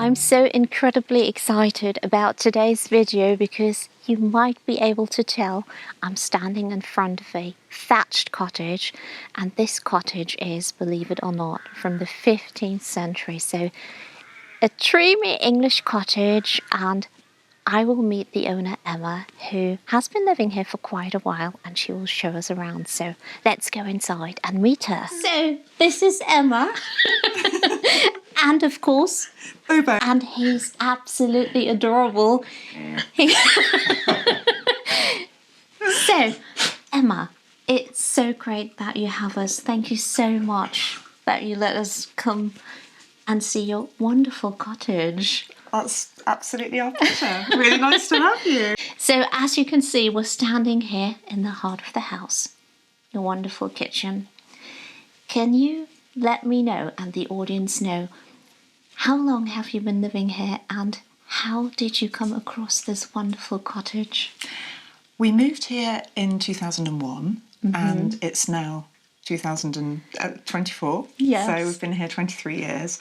I'm so incredibly excited about today's video because you might be able to tell I'm standing in front of a thatched cottage, and this cottage is, believe it or not, from the 15th century. So a dreamy English cottage, and I will meet the owner, Emma, who has been living here for quite a while, and she will show us around. So let's go inside and meet her. So this is Emma. And of course, Bobo. And he's absolutely adorable. So, Emma, it's so great that you have us. Thank you so much that you let us come and see your wonderful cottage. That's absolutely our pleasure. Really nice to have you. So, as you can see, we're standing here in the heart of the house, your wonderful kitchen. Can you let me know and the audience know, how long have you been living here and how did you come across this wonderful cottage? We moved here in 2001 and it's now 2024. Yes. So we've been here 23 years.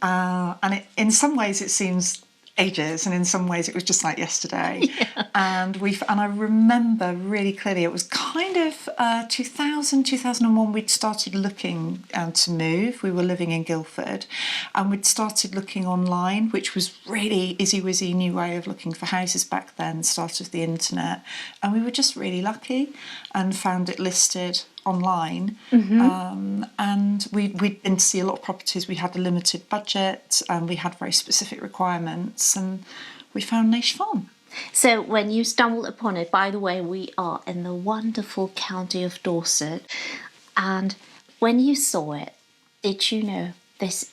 And in some ways it seems ages, and in some ways it was just like yesterday. Yeah. And I remember really clearly, it was kind of 2001 we'd started looking to move. We were living in Guildford and we'd started looking online, which was really easy-wizzy new way of looking for houses back then, start of the internet, and we were just really lucky and found it listed online. And we'd been to see a lot of properties. We had a limited budget and we had very specific requirements, and we found Niche Farm. So when you stumbled upon it, by the way, we are in the wonderful county of Dorset, and when you saw it, did you know this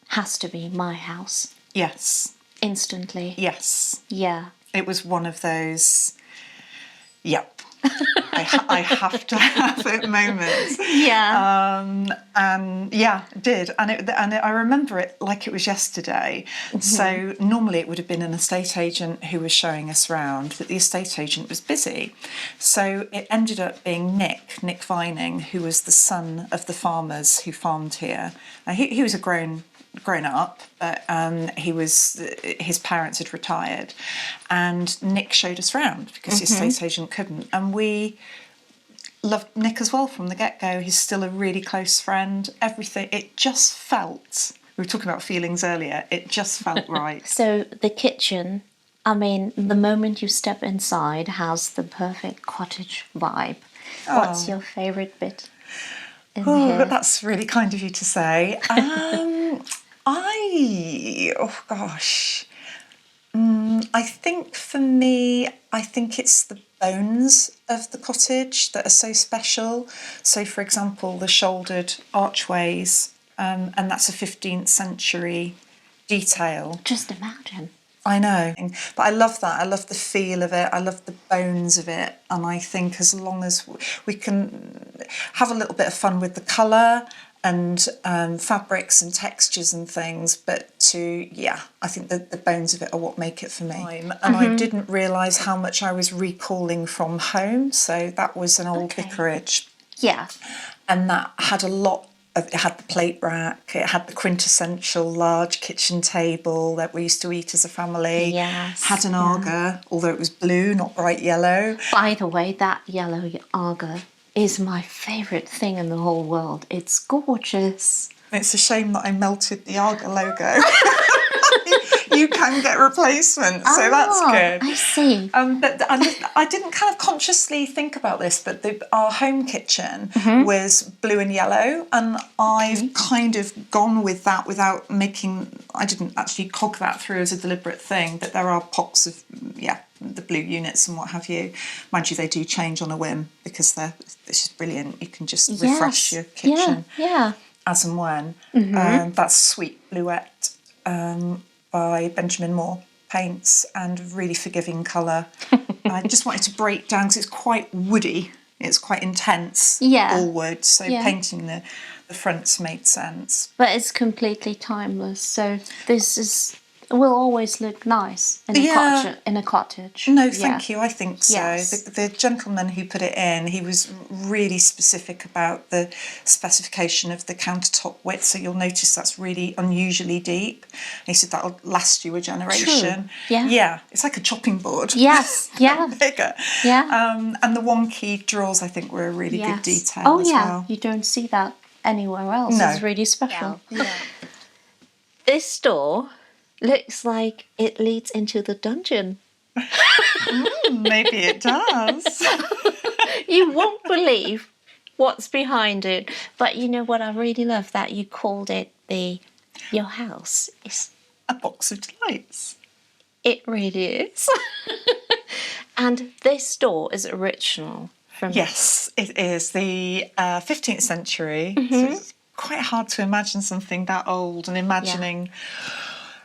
has to be my house? Yes. Instantly? Yes. Yeah. It was one of those, yep, I have to have it moments. Yeah. And yeah, it did. And I remember it like it was yesterday. So normally it would have been an estate agent who was showing us around, but the estate agent was busy. So it ended up being Nick Vining, who was the son of the farmers who farmed here. He was a grown up, but his parents had retired, and Nick showed us around because the estate agent couldn't, and we loved Nick as well from the get-go. He's still a really close friend. Everything, it just felt, we were talking about feelings earlier, it just felt right. So the kitchen, I mean, the moment you step inside has the perfect cottage vibe. What's your favourite bit in here? That's really kind of you to say. I think for me, I think it's the bones of the cottage that are so special. So, for example, the shouldered archways, and that's a 15th century detail. Just imagine. I know, but I love that. I love the feel of it. I love the bones of it. And I think as long as we can have a little bit of fun with the colour and fabrics and textures and things, but I think that the bones of it are what make it for me. And I didn't realise how much I was recalling from home. So that was an old vicarage. Yeah. And that had a lot of, it had the plate rack, it had the quintessential large kitchen table that we used to eat as a family. Yes. Had an Aga, although it was blue, not bright yellow. By the way, that yellow Aga is my favourite thing in the whole world. It's gorgeous. It's a shame that I melted the Aga logo. You can get replacements, so that's good. I see. But I didn't kind of consciously think about this, but our home kitchen was blue and yellow, and I've kind of gone with that without I didn't actually cog that through as a deliberate thing, but there are pops of, the blue units and what have you. Mind you, they do change on a whim because it's just brilliant. You can just refresh your kitchen as and when. That's Sweet Bluette by Benjamin Moore paints, and really forgiving colour. I just wanted to break down because it's quite woody. It's quite intense, all wood. So painting the fronts made sense. But it's completely timeless. So this is will always look nice in a cottage. No, thank you. I think so. Yes. The gentleman who put it in, he was really specific about the specification of the countertop width. So you'll notice that's really unusually deep. And he said that'll last you a generation. True. Yeah. Yeah, it's like a chopping board. Yes. Yeah. Bigger. Yeah. And the wonky drawers, I think, were a really good detail Oh as yeah. well. You don't see that anywhere else. No. It's really special. Yeah. This door looks like it leads into the dungeon. Maybe it does. You won't believe what's behind it. But you know what I really love? That you called it your house is A box of delights. It really is. And this door is original from... Yes, it is. The 15th century. So it's quite hard to imagine something that old and imagining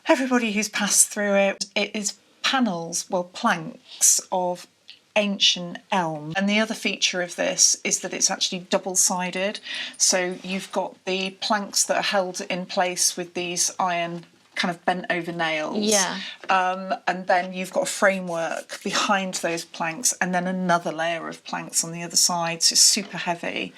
everybody who's passed through it. It is planks of ancient elm. And the other feature of this is that it's actually double-sided. So you've got the planks that are held in place with these iron kind of bent over nails. Yeah. And then you've got a framework behind those planks and then another layer of planks on the other side. So it's super heavy.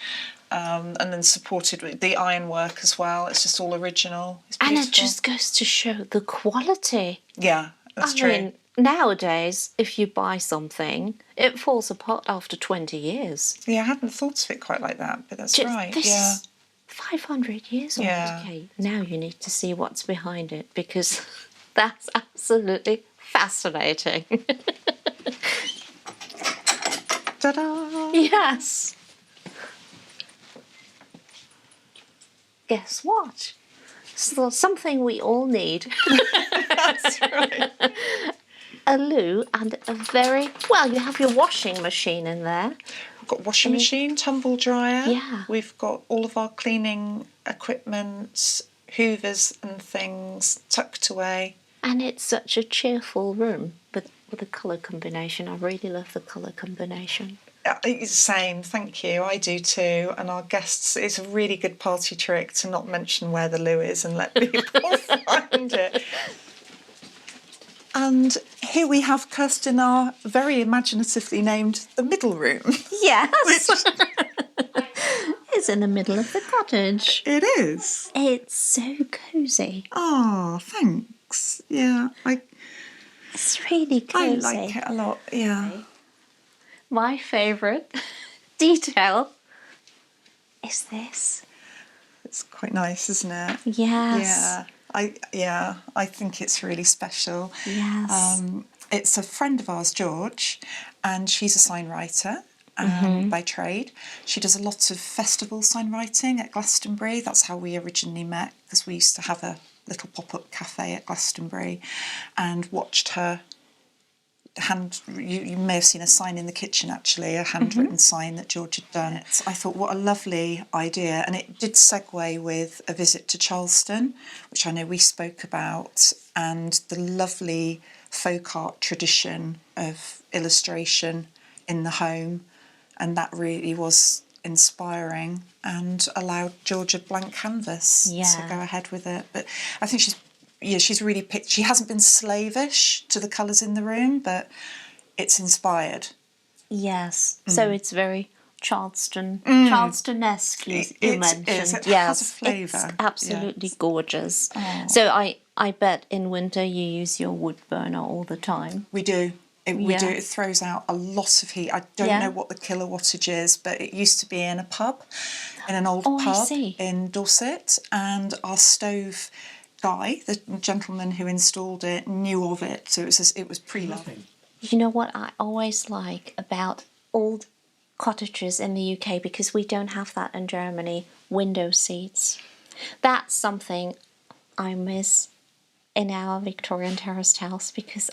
And then supported with the ironwork as well. It's just all original. It's beautiful. And it just goes to show the quality. Yeah, that's true. I mean, nowadays, if you buy something, it falls apart after 20 years. Yeah, I hadn't thought of it quite like that, but that's right. This Yeah. 500 years old. Yeah. Okay, now you need to see what's behind it because that's absolutely fascinating. Ta-da! Yes. Guess what? So something we all need. That's right. A loo and a very... Well, you have your washing machine in there. We've got washing machine, tumble dryer. Yeah. We've got all of our cleaning equipment, hoovers and things tucked away. And it's such a cheerful room with the colour combination. I really love the colour combination. It's the same, thank you. I do too. And our guests, it's a really good party trick to not mention where the loo is and let people find it. And here we have Kirsten, our very imaginatively named the middle room. Yes. It's in the middle of the cottage. It is. It's so cosy. Oh, thanks. Yeah, It's really I cosy. like it a lot, yeah. My favourite detail is this. It's quite nice, isn't it? Yes. Yeah, I think it's really special. Yes. It's a friend of ours, George, and she's a sign writer by trade. She does a lot of festival sign writing at Glastonbury. That's how we originally met, because we used to have a little pop-up cafe at Glastonbury and watched her you may have seen a sign in the kitchen, actually, a handwritten sign that George had done. I thought, what a lovely idea. And it did segue with a visit to Charleston, which I know we spoke about, and the lovely folk art tradition of illustration in the home. And that really was inspiring and allowed George a blank canvas to go ahead with it. But I think she's really picked. She hasn't been slavish to the colours in the room, but it's inspired. Yes. So it's very Charleston-esque, you mentioned. It has a flavour. It's absolutely gorgeous. Oh. So I bet in winter you use your wood burner all the time. We do. We do. It throws out a lot of heat. I don't know what the kilowattage is, but it used to be in a pub, in an old pub in Dorset, and our stove guy, the gentleman who installed it, knew of it, so it was pre-loving. You know what I always like about old cottages in the UK, because we don't have that in Germany, window seats. That's something I miss in our Victorian terraced house, because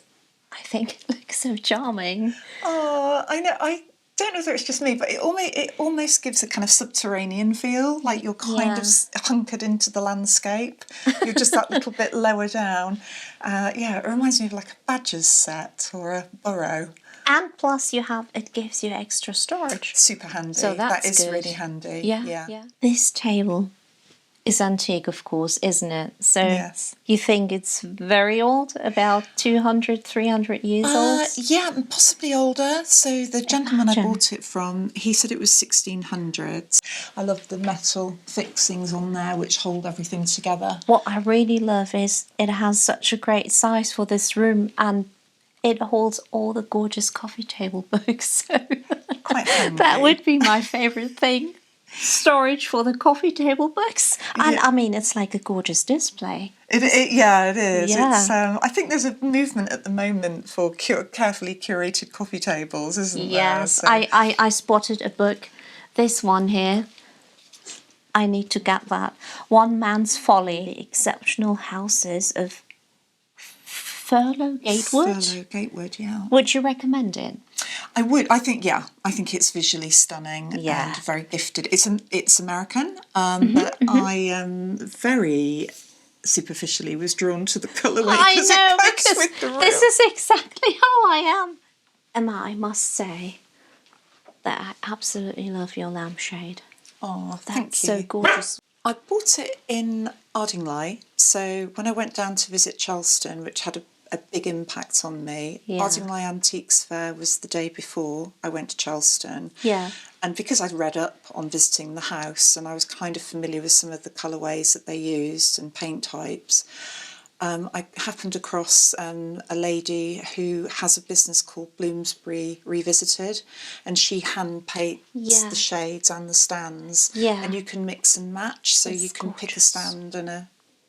I think it looks so charming. Oh, I know. I don't know whether it's just me, but it almost gives a kind of subterranean feel, like you're kind of hunkered into the landscape. You're just that little bit lower down. It reminds me of like a badger's set or a burrow. And plus it gives you extra storage. Super handy. So that is good. really handy. Yeah. This table is antique, of course, isn't it? So Yes. you think it's very old, about 200, 300 years old? Yeah, and possibly older. So the gentleman Imagine. I bought it from, he said it was 1600s. I love the metal fixings on there which hold everything together. What I really love is it has such a great size for this room, and it holds all the gorgeous coffee table books. So Quite handy. that would be my favourite thing. Storage for the coffee table books. And I mean, it's like a gorgeous display. It is. Yeah. It's, I think there's a movement at the moment for carefully curated coffee tables, isn't there? Yes, So, I spotted a book. This one here. I need to get that. One Man's Folly, The Exceptional Houses of Furlough Gatewood. Furlough Gatewood, yeah. Would you recommend it? I would. I think it's visually stunning Yeah. and very gifted. It's American, but I very superficially was drawn to the colourway I because know, it goes because with the room. this is exactly how I am. Emma, I must say that I absolutely love your lampshade. Oh, That's thank you. so gorgeous. I bought it in Ardingly, so when I went down to visit Charleston, which had a big impact on me, Yeah. Ardingly Antiques Fair was the day before I went to Charleston. Yeah. And because I'd read up on visiting the house and I was kind of familiar with some of the colourways that they used and paint types, I happened across a lady who has a business called Bloomsbury Revisited, and she hand paints the shades and the stands. Yeah. And you can mix and match, so It's you can pick a gorgeous. stand and a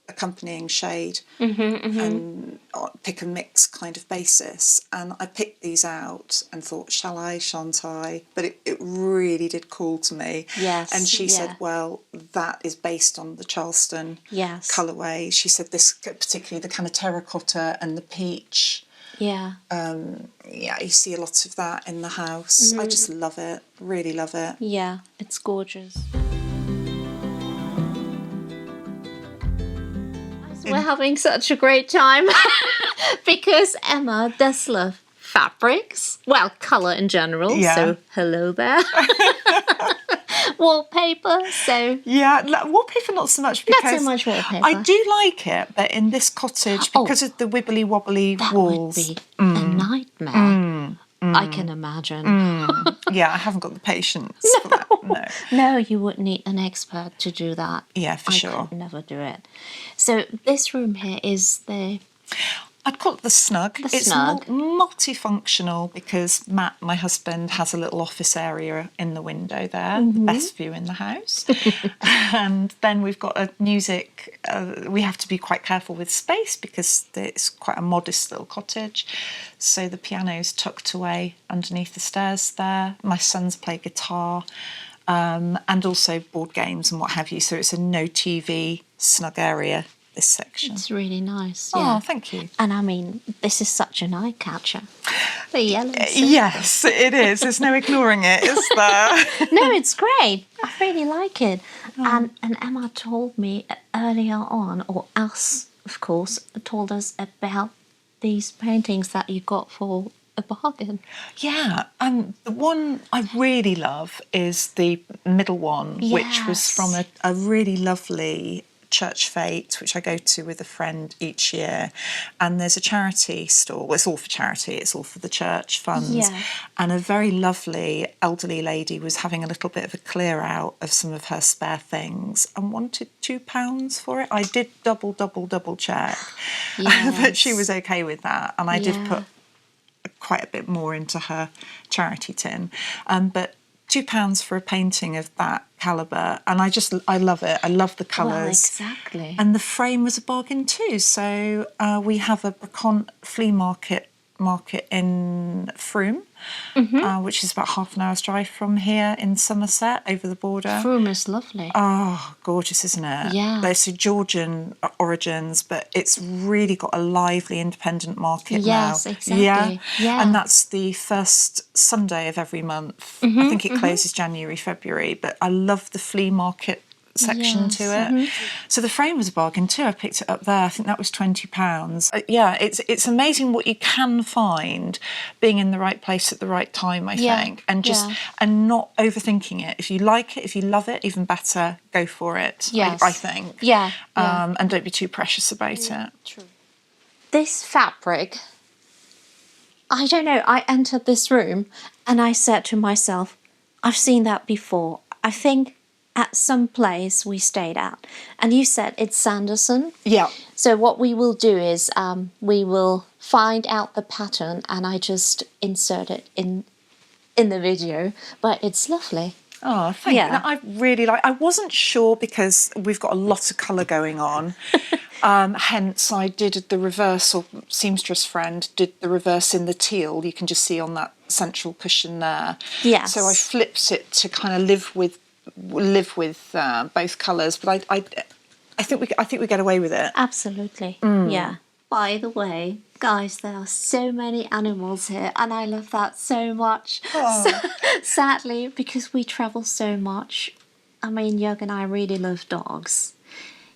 accompanying shade Mm-hmm. and pick a mix kind of basis. And I picked these out and thought, shall I, shan't I? But it really did call to me. Yes, And she yeah. said, well, that is based on the Charleston Yes. colourway. She said this, particularly the kind of terracotta and the peach. Yeah. You see a lot of that in the house. I just love it, really love it. Yeah, it's gorgeous. We're having such a great time because Emma does love fabrics, well, colour in general, Yeah. so hello there. Wallpaper, so Yeah, wallpaper not so much because not so much wallpaper. I do like it, but in this cottage, because of the wibbly wobbly that walls, would be a nightmare. I can imagine. yeah, I haven't got the patience for that. No. No, you would need an expert to do that. Yeah, for sure. I could never do it. So this room here is the... I'd call it the snug. The It's snug. multifunctional because Matt, my husband, has a little office area in the window there, the best view in the house. And then we've got a music. We have to be quite careful with space because it's quite a modest little cottage. So the piano's tucked away underneath the stairs there. My sons play guitar. And also board games and what have you. So it's a no TV snug area, this section. It's really nice, yeah. Oh, thank you. And I mean, this is such an eye catcher. The yellow. Yes, it is. There's no ignoring it, is there? No, it's great. I really like it. And Emma told me earlier on, or us, of course, told us about these paintings that you got for a bargain. Yeah, the one I really love is the middle one, which was Yes. from a really lovely church fete, which I go to with a friend each year. And there's a charity store. Well, it's all for charity. It's all for the church funds. Yeah. And a very lovely elderly lady was having a little bit of a clear out of some of her spare things and wanted £2 for it. I did double check, but she was okay with that. And I did Yeah. put quite a bit more into her charity tin. But £2 for a painting of that calibre, and I love it. I love the colours. Well, exactly. And the frame was a bargain too. So we have a Bracont flea market in Frome, which is about half an hour's drive from here in Somerset, over the border. Frome is lovely. Oh, gorgeous, isn't it? Yeah. They're so Georgian origins, but it's really got a lively independent market now. Yes, exactly. Yeah. And that's the first Sunday of every month. I think it closes January, February, but I love the flea market section to it. So the frame was a bargain too. I picked it up there. I think that was £20. Yeah, it's amazing what you can find being in the right place at the right time, I think, and just and not overthinking it. If you like it, if you love it, even better, go for it. I think. And don't be too precious about it. True. This fabric, I don't know, I entered this room and I said to myself, I've seen that before. I think at some place we stayed at. And you said it's Sanderson. Yeah. So what we will do is we will find out the pattern and I just insert it in the video. But it's lovely. Oh, thank you. I really like. I wasn't sure because we've got a lot of colour going on. Hence, I did the reverse, or seamstress friend did the reverse in the teal. You can just see on that central cushion there. Yes. So I flipped it to kind of live with both colours. But I think we get away with it. Absolutely. Yeah. By the way, guys, there are so many animals here and I love that so much. So, sadly, because we travel so much, I mean, Jörg and I really love dogs.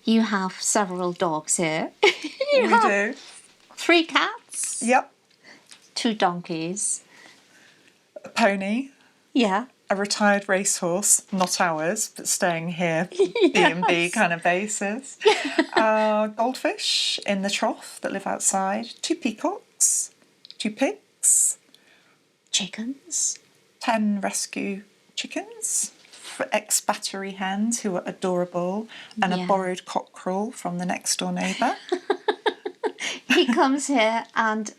You have several dogs here. We do. 3 cats. Yep. 2 donkeys. A pony. Yeah. A retired racehorse, not ours, but staying here, B&B kind of basis. Goldfish in the trough that live outside. 2 peacocks, 2 pigs. Chickens. 10 rescue chickens. Ex-battery hens who are adorable. And a borrowed cockerel from the next door neighbour. He comes here and,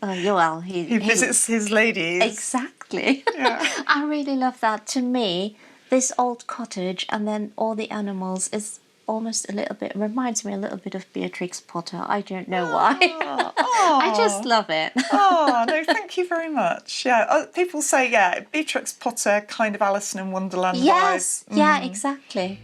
he visits his ladies. Exactly. Yeah. I really love that. To me, this old cottage and then all the animals is almost reminds me a little bit of Beatrix Potter. I don't know why. I just love it. Oh, no, thank you very much. Yeah, people say, Beatrix Potter, kind of Alice in Wonderland Yes, vibes. Yeah, exactly.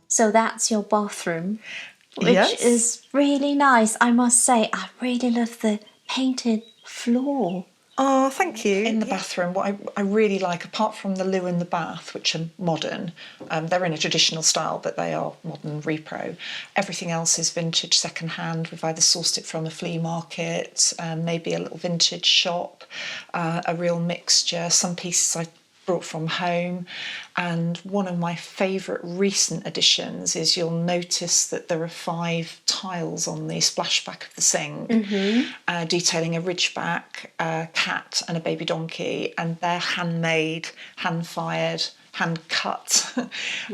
So that's your bathroom, which is really nice. I must say, I really love the painted floor. Oh, thank you. In the bathroom, what I really like, apart from the loo and the bath, which are modern, they're in a traditional style, but they are modern repro. Everything else is vintage second-hand. We've either sourced it from a flea market, maybe a little vintage shop, a real mixture. Some pieces I brought from home. And one of my favourite recent additions is you'll notice that there are 5 tiles on the splashback of the sink, detailing a ridgeback, a cat and a baby donkey, and they're handmade, hand-fired, hand-cut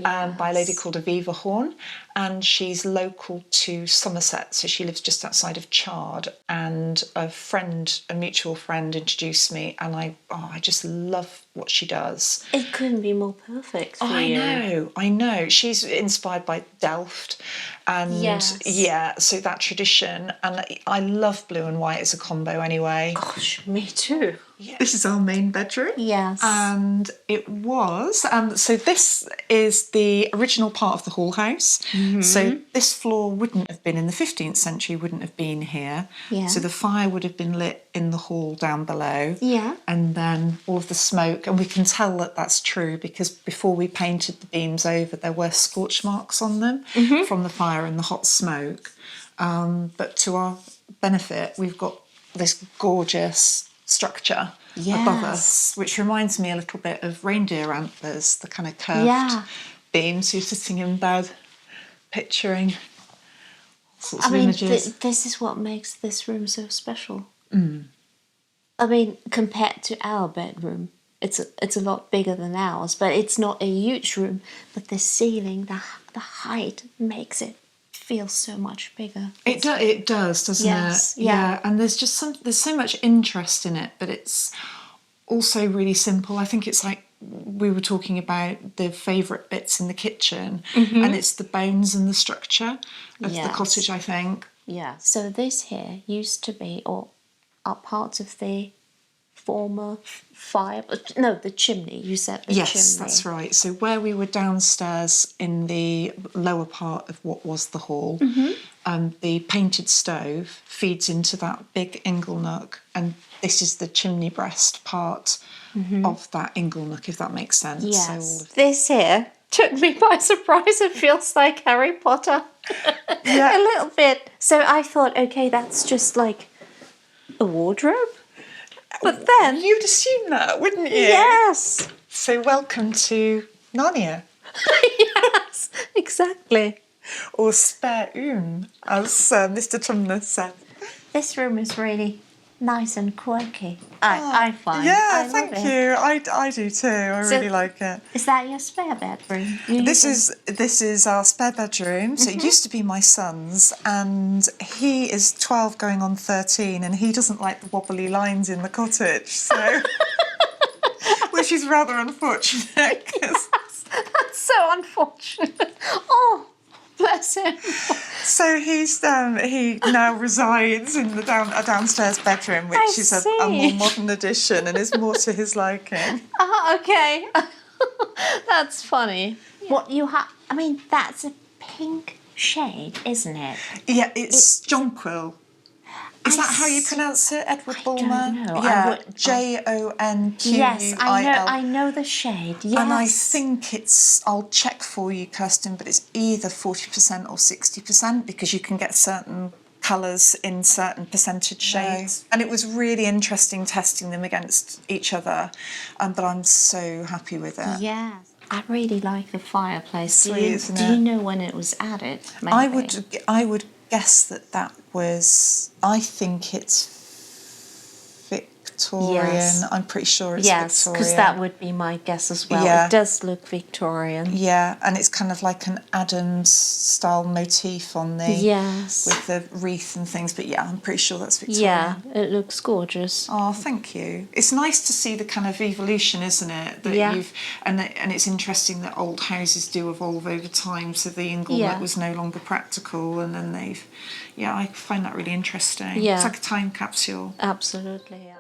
by a lady called Aviva Horn, and she's local to Somerset, so she lives just outside of Chard, and a mutual friend introduced me, and I just love what she does. It couldn't be more perfect for you. I know. She's inspired by Delft, and so that tradition, and I love blue and white as a combo anyway. Gosh, me too. Yeah. This is our main bedroom. Yes. And it was, so this is the original part of the hall house. So this floor wouldn't have been in the 15th century, wouldn't have been here. Yeah. So the fire would have been lit in the hall down below. Yeah. And then all of the smoke, and we can tell that that's true because before we painted the beams over, there were scorch marks on them from the fire and the hot smoke. But to our benefit, we've got this gorgeous structure above us, which reminds me a little bit of reindeer antlers, the kind of curved beams. You're sitting in bed, picturing sorts of images. This is what makes this room so special. I mean, compared to our bedroom, it's a lot bigger than ours, but it's not a huge room. But the ceiling, the height makes it feel so much bigger. It does, doesn't it? Yeah. And there's so much interest in it, but it's also really simple. I think it's like we were talking about the favourite bits in the kitchen, and it's the bones and the structure of the cottage, I think. Yeah. So this here used to be, or are parts of the former the chimney. You said the chimney. Yes, that's right. So where we were downstairs in the lower part of what was the hall, the painted stove feeds into that big ingle nook, and this is the chimney breast part of that ingle nook, if that makes sense. Yes. So this here took me by surprise. It feels like Harry Potter. A little bit. So I thought, okay, that's just like a wardrobe. But then... You'd assume that, wouldn't you? Yes. So welcome to Narnia. Yes, exactly. Or spare room, as Mr. Tumnus said. This room is really nice and quirky. I find. Yeah, I thank love you. I do too. I really like it. Is that your spare bedroom? This is our spare bedroom. So it used to be my son's, and he is 12 going on 13, and he doesn't like the wobbly lines in the cottage, so which is rather unfortunate. Yes, that's so unfortunate. Oh, bless him. So he now resides in the downstairs bedroom, which is a more modern addition and is more to his liking. Okay. That's funny. What you have? I mean, that's a pink shade, isn't it? Yeah, it's jonquil. Is that how you pronounce it, Edward Bulmer? I don't know. Yeah, Jonquil. Yes, I know the shade. Yes. And I think I'll check for you, Kirsten, but it's either 40% or 60% because you can get certain colours in certain percentage shades. And it was really interesting testing them against each other, but I'm so happy with it. Yes. I really like the fireplace. Sweet, isn't it? Do you know when it was added? Maybe? I would guess that was, I think it's Victorian. Yes. I'm pretty sure it's Victorian. Yes, because that would be my guess as well. Yeah. It does look Victorian. Yeah, and it's kind of like an Adams-style motif on the... Yes. With the wreath and things, but yeah, I'm pretty sure that's Victorian. Yeah, it looks gorgeous. Oh, thank you. It's nice to see the kind of evolution, isn't it? That you've and it's interesting that old houses do evolve over time. So the ingle nook was no longer practical, and then they've. Yeah, I find that really interesting. Yeah. It's like a time capsule. Absolutely, yeah.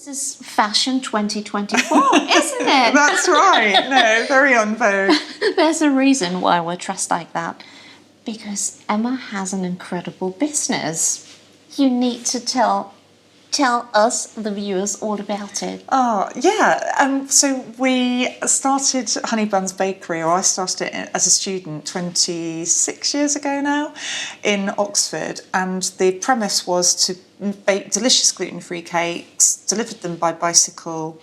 This is fashion 2024, isn't it? That's right. No, very on vogue. There's a reason why we're dressed like that. Because Emma has an incredible business. You need to tell us, the viewers, all about it. Oh, yeah. So we started Honeybuns Bakery, or I started it as a student 26 years ago now in Oxford. And the premise was to bake delicious gluten-free cakes, delivered them by bicycle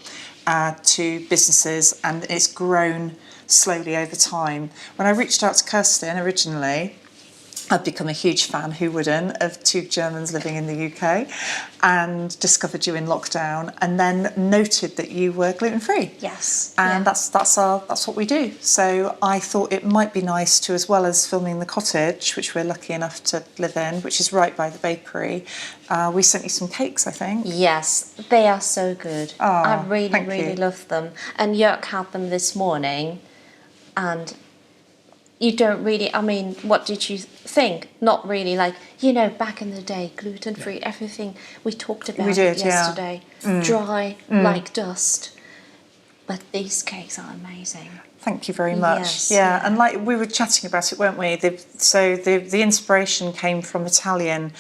to businesses, and it's grown slowly over time. When I reached out to Kirsten originally, I've become a huge fan, who wouldn't, of two Germans living in the UK, and discovered you in lockdown, and then noted that you were gluten-free. Yes. And that's what we do. So I thought it might be nice to, as well as filming the cottage, which we're lucky enough to live in, which is right by the bakery, we sent you some cakes, I think. Yes, they are so good. Oh, I really, thank really you. love them. And Jörg had them this morning, and you don't really, I mean, what did you think? Not really, like, you know, back in the day, gluten-free, everything, we talked about it yesterday. Dry, like dust. But these cakes are amazing. Thank you very much. Yes, yeah, yeah. and like we were chatting about it, weren't we? The inspiration came from Italian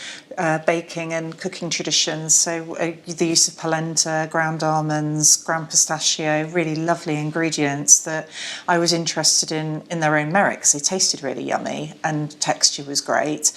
baking and cooking traditions. So the use of polenta, ground almonds, ground pistachio, really lovely ingredients that I was interested in their own merit, because they tasted really yummy and texture was great.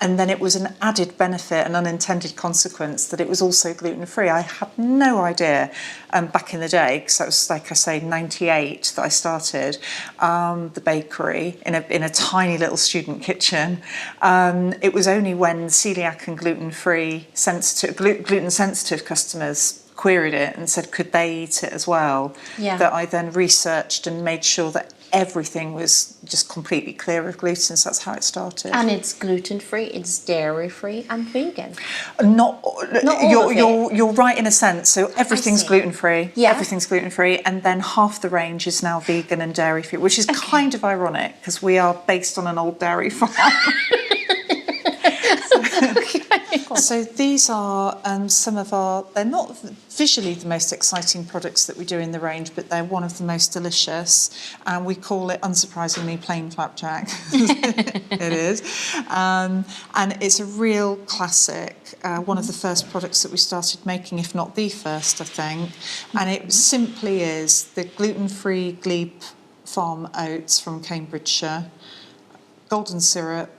And then it was an added benefit, an unintended consequence, that it was also gluten-free. I had no idea back in the day, because that was, like I say, 98 that I started the bakery in a tiny little student kitchen. It was only when celiac and gluten-free gluten-sensitive customers queried it and said, could they eat it as well, that I then researched and made sure that everything was just completely clear of gluten. So that's how it started. And it's gluten-free, it's dairy-free and vegan. Not all of it. You're right in a sense. So everything's see. gluten-free. Yeah. Everything's gluten-free, and then half the range is now vegan and dairy-free, which is kind of ironic because we are based on an old dairy farm. So these are some of our, they're not visually the most exciting products that we do in the range, but they're one of the most delicious, and we call it, unsurprisingly, plain flapjack. It is. And it's a real classic, one of the first products that we started making, if not the first, I think. And it simply is the gluten-free Glebe farm oats from Cambridgeshire, golden syrup,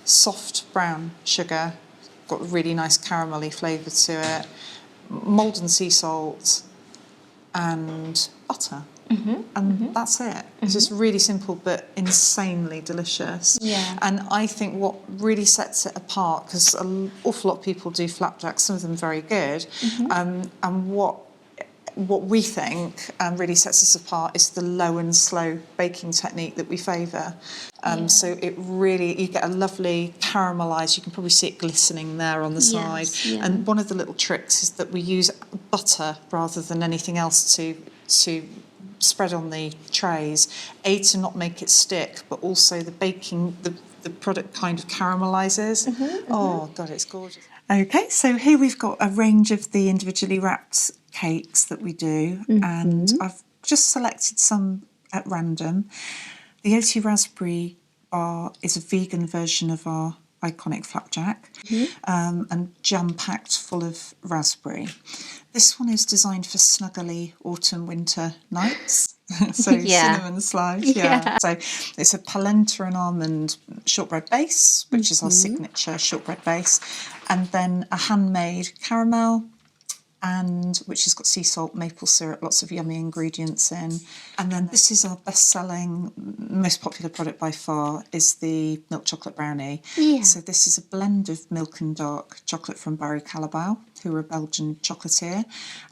soft brown sugar, got a really nice caramelly flavour to it, Maldon sea salt, and butter. That's it. It's just really simple but insanely delicious. Yeah. And I think what really sets it apart, because an awful lot of people do flapjacks, some of them very good, and what we think really sets us apart is the low and slow baking technique that we favour. So it really, you get a lovely caramelised, you can probably see it glistening there on the side. Yeah. And one of the little tricks is that we use butter rather than anything else to spread on the trays, to not make it stick, but also the baking, the product kind of caramelises. Oh, God, it's gorgeous. Okay, so here we've got a range of the individually wrapped cakes that we do, and I've just selected some at random. The Oaty Raspberry Bar is a vegan version of our iconic flapjack, and jam-packed full of raspberry. This one is designed for snuggly autumn-winter nights. So cinnamon slice, So it's a polenta and almond shortbread base, which is our signature shortbread base, and then a handmade caramel, and which has got sea salt, maple syrup, lots of yummy ingredients in. And then this is our best-selling, most popular product by far, is the milk chocolate brownie. So this is a blend of milk and dark chocolate from Barry Callebaut, who are a Belgian chocolatier,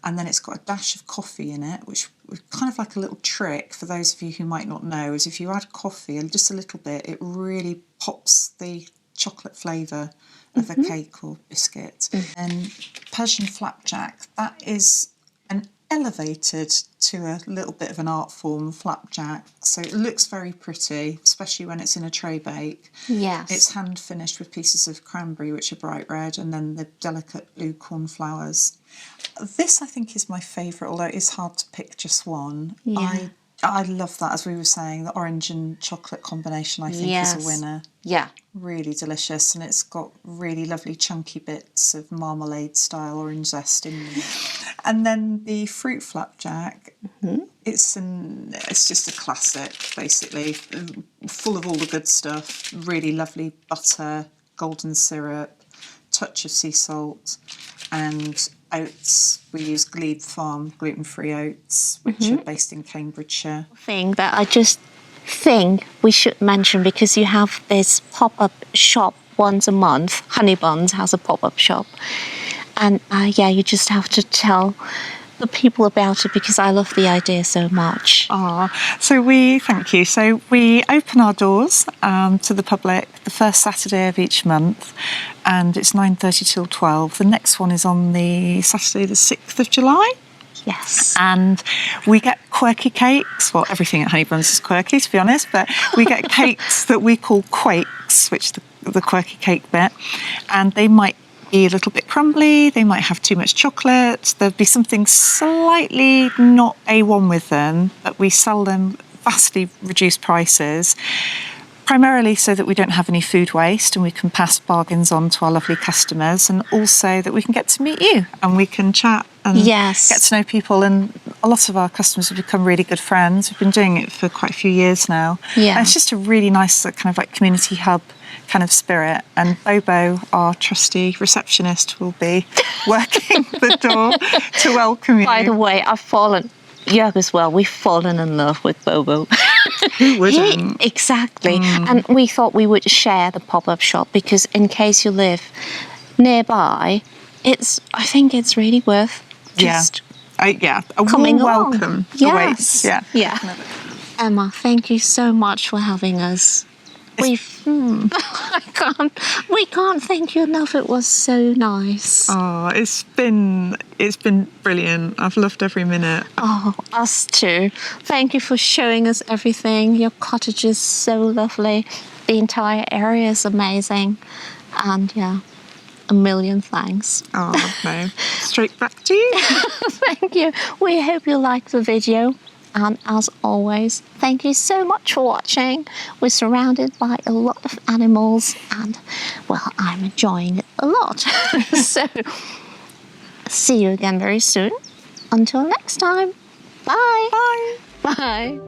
and then it's got a dash of coffee in it, which kind of like a little trick for those of you who might not know, is if you add coffee and just a little bit, it really pops the chocolate flavour of a cake or biscuit. And Persian flapjack, that is an elevated to a little bit of an art form flapjack. So it looks very pretty, especially when it's in a tray bake. Yes. It's hand finished with pieces of cranberry, which are bright red, and then the delicate blue cornflowers. This, I think, is my favourite, although it is hard to pick just one. I love that, as we were saying, the orange and chocolate combination, I think, is a winner. Yeah. Really delicious, and it's got really lovely chunky bits of marmalade-style orange zest in there. And then the fruit flapjack, it's just a classic, basically, full of all the good stuff, really lovely butter, golden syrup, touch of sea salt, and oats. We use Glebe Farm gluten-free oats, which are based in Cambridgeshire. Thing that I just thing we should mention, because you have this pop-up shop once a month. Honeybuns has a pop-up shop, and yeah, you just have to tell the people about it, because I love the idea so much. Thank you. So we open our doors to the public the first Saturday of each month, and it's 9:30 till 12. The next one is on the Saturday the 6th of July. Yes. And we get quirky cakes. Well, everything at Honeybuns is quirky, to be honest, but we get cakes that we call quakes, which the quirky cake bit, and they might be a little bit crumbly, they might have too much chocolate, there'll be something slightly not A1 with them, but we sell them vastly reduced prices, primarily so that we don't have any food waste and we can pass bargains on to our lovely customers, and also that we can get to meet you and we can chat and get to know people. And a lot of our customers have become really good friends. We've been doing it for quite a few years now. Yeah. And it's just a really nice kind of like community hub kind of spirit, and Bobo, our trusty receptionist, will be working the door to welcome you. By the way, Joerg as well, we've fallen in love with Bobo. Who wouldn't? Exactly. And we thought we would share the pop-up shop, because in case you live nearby, I think it's really worth just a coming warm along. welcome Yes. awaits. Yeah. Emma, thank you so much for having us. We can't thank you enough. It was so nice. Oh, it's been brilliant. I've loved every minute. Oh, us too. Thank you for showing us everything. Your cottage is so lovely. The entire area is amazing. And yeah, a million thanks. Oh, no. Straight back to you. Thank you. We hope you liked the video. And as always, thank you so much for watching. We're surrounded by a lot of animals, and well, I'm enjoying it a lot. So, see you again very soon. Until next time. Bye. Bye. Bye.